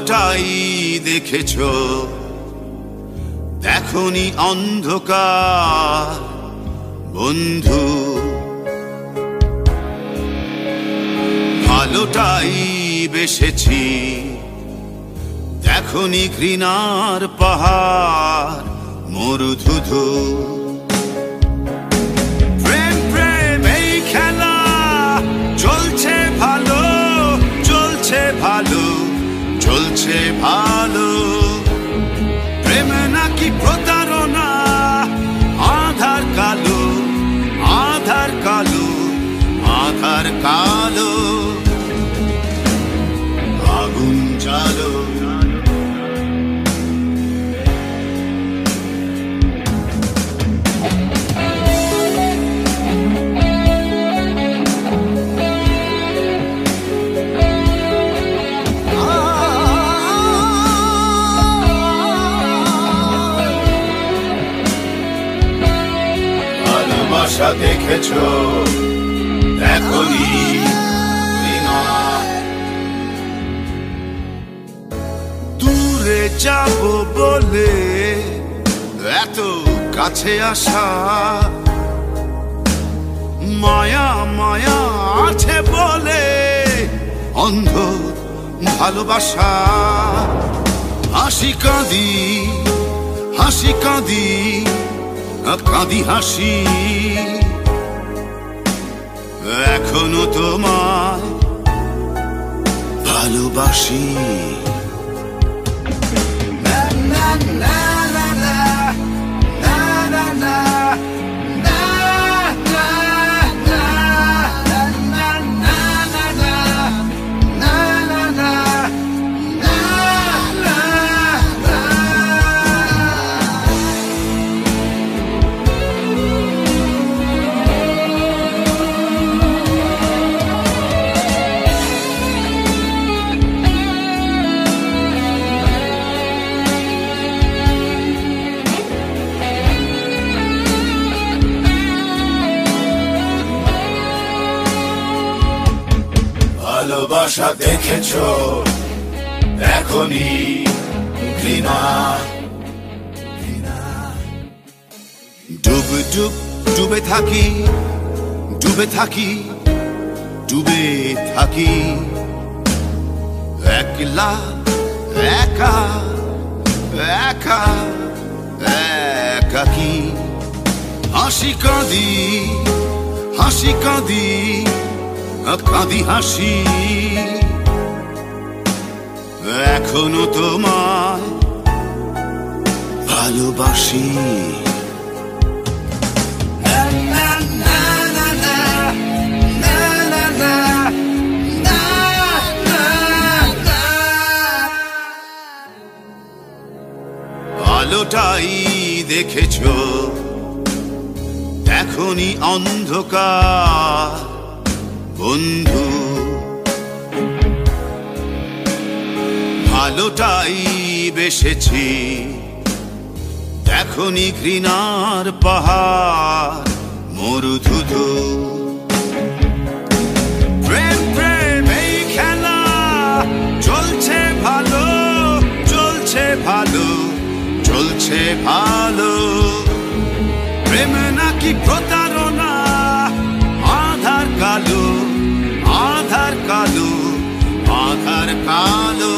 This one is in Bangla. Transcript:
আলোটাই দেখেছো, দেখোনি অন্ধকার বন্ধু। ভালোটাই বেসেছি, দেখোনি ঘৃণার পাহাড় মরুধুধু। প্রেম প্রেম এই খেলা চলছে ভালো, চলছে ভালো, চলছে ভালো। প্রেম নাকি প্রতারণা, আধার কালো, আধার কালো, আধার কালো। আগুন জ্বালো, ভালোবাসা দেখেছো, দেখোনি ঘৃণা। দূরে যাব বলে এত কাছে আসা, মায়া মায়া আছে বলে অন্ধ ভালোবাসা। হাসি কাঁদি, হাসি কাঁদি, কাঁদি হাসি, এখনো তোমায় ভালোবাসি। না না না না না না না না না না না না না। ভালোবাসা দেখেছো, দেখোনি ঘৃণা। ডুব ডুব ডুবে থাকি, ডুবে থাকি, ডুবে থাকি, একলা একা একা একাকি। হাসি কাঁদি, হাসি কাঁদি, কাঁদি হাসি, এখনো তোমায় ভালোবাসি। আলোটাই দেখেছো, দেখোনি অন্ধকার বন্ধু। ভালোটাই বেসেছি, দেখোনি ঘৃণার পাহাড় মরুধুধু। প্রেম প্রেম এই খেলা চলছে ভালো, চলছে ভালো, চলছে ভালো। প্রেম নাকি প্রতারণা, আধার কালো, আধার কালো, আধার কালো।